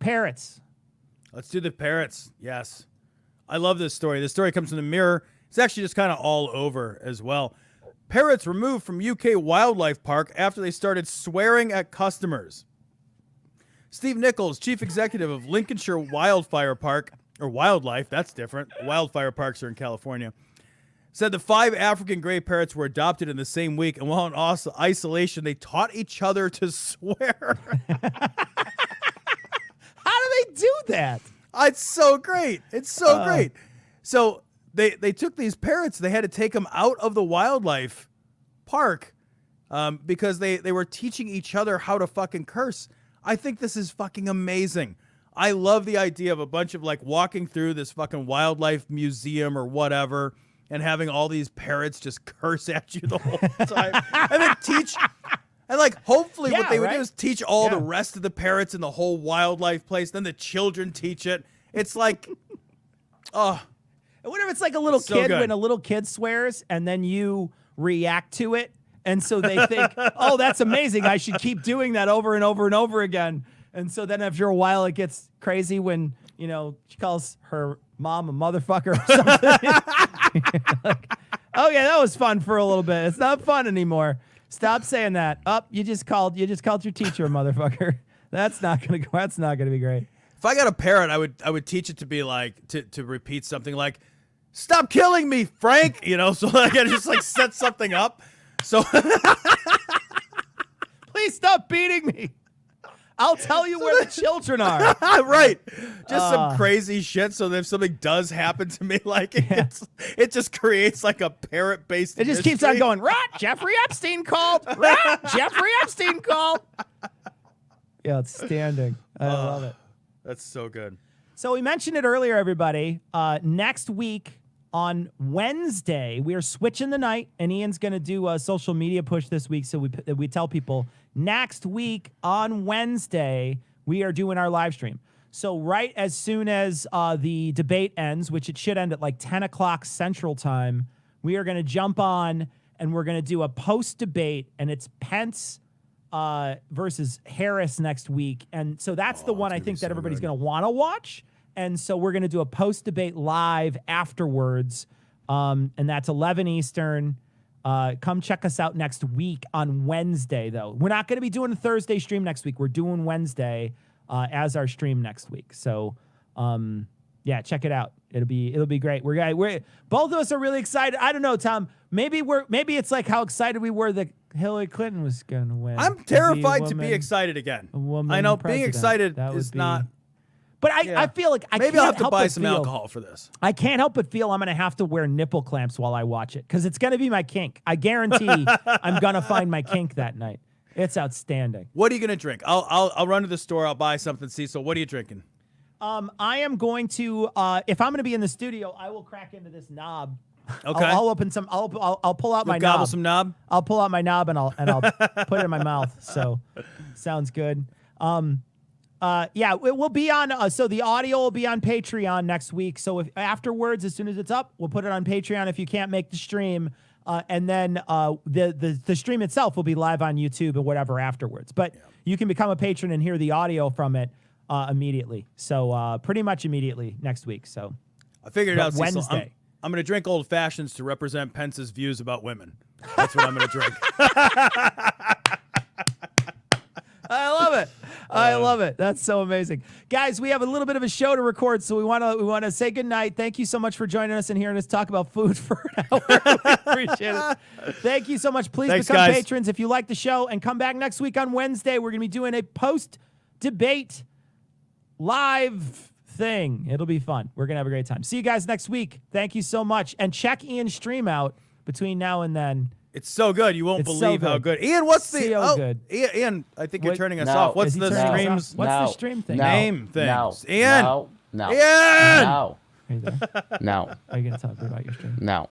Parrots. Let's do the Parrots. Yes. I love this story. This story comes from the Mirror. It's actually just kind of all over as well. Parrots removed from UK wildlife park after they started swearing at customers. Steve Nichols, chief executive of Lincolnshire Wildfire Park, or Wildlife, that's different. Wildfire parks are in California, said the 5 African gray parrots were adopted in the same week, and while in isolation, they taught each other to swear. How do they do that? It's so great. It's so great. So they took these parrots. They had to take them out of the wildlife park because they were teaching each other how to fucking curse. I think this is fucking amazing. I love the idea of a bunch of like walking through this fucking wildlife museum or whatever and having all these parrots just curse at you the whole time. And then teach, and like hopefully what they would do is teach all the rest of the parrots in the whole wildlife place. Then the children teach it. It's like, I wonder if it's like a little kid when a little kid swears and then you react to it. And so they think, oh, that's amazing. I should keep doing that over and over and over again. And so then after a while, it gets crazy when, you know, she calls her mom a motherfucker or something. Like, oh, yeah, that was fun for a little bit. It's not fun anymore. Stop saying that. You just called your teacher a motherfucker. That's not gonna be great. If I got a parrot, I would teach it to be like to repeat something like, "Stop killing me, Frank." You know, so I gotta just like set something up. So please stop beating me. I'll tell you where the children are. Right. Just some crazy shit. So that if something does happen to me, like it just creates like a parrot-based It just keeps on going, right, Jeffrey Epstein called. Right, Jeffrey Epstein called. Yeah, it's standing. I love it. That's so good. So we mentioned it earlier, everybody. Next week on Wednesday, we are switching the night, and Ian's going to do a social media push this week. So we tell people next week on Wednesday, we are doing our live stream. So right as soon as the debate ends, which it should end at like 10 o'clock Central Time, we are going to jump on and we're going to do a post-debate, and it's Pence versus Harris next week. And so that's the one I think that everybody's going to want to watch. And so we're going to do a post-debate live afterwards, and that's 11 Eastern. Come check us out next week on Wednesday, though. We're not going to be doing a Thursday stream next week. We're doing Wednesday as our stream next week. So, yeah, check it out. It'll be great. We're both of us are really excited. I don't know, Tom. Maybe it's like how excited we were that Hillary Clinton was going to win. I'm terrified to be excited again. I know being excited is not. But I feel like maybe I'll have to buy some alcohol for this. I can't help but feel I'm going to have to wear nipple clamps while I watch it because it's going to be my kink. I guarantee I'm going to find my kink that night. It's outstanding. What are you going to drink? I'll run to the store. I'll buy something. Cecil, what are you drinking? I am going to if I'm going to be in the studio, I will crack into this knob. Okay. I'll open some. I'll pull out my knob. Gobble some knob. I'll pull out my knob and I'll put it in my mouth. So sounds good. Yeah, it will be on. So the audio will be on Patreon next week. So if afterwards, as soon as it's up, we'll put it on Patreon. If you can't make the stream, and then the stream itself will be live on YouTube and whatever afterwards. But you can become a patron and hear the audio from it immediately. So pretty much immediately next week. So I figured out Wednesday. I'm going to drink old fashions to represent Pence's views about women. That's what I'm going to drink. I love it. I love it. That's so amazing. Guys, we have a little bit of a show to record, so we want to say goodnight. Thank you so much for joining us and hearing us talk about food for an hour. We appreciate it. Thank you so much. Please become patrons if you like the show, and come back next week on Wednesday. We're going to be doing a post-debate live thing. It'll be fun. We're going to have a great time. See you guys next week. Thank you so much. And check Ian's stream out between now and then. It's so good. You won't believe how good. Ian, what's the... good. Ian, I think you're turning us off. What's the streams? What's the stream thing? Name things. No. Ian! No. Ian! No. Are you there? No. Are you going to talk about your stream? No.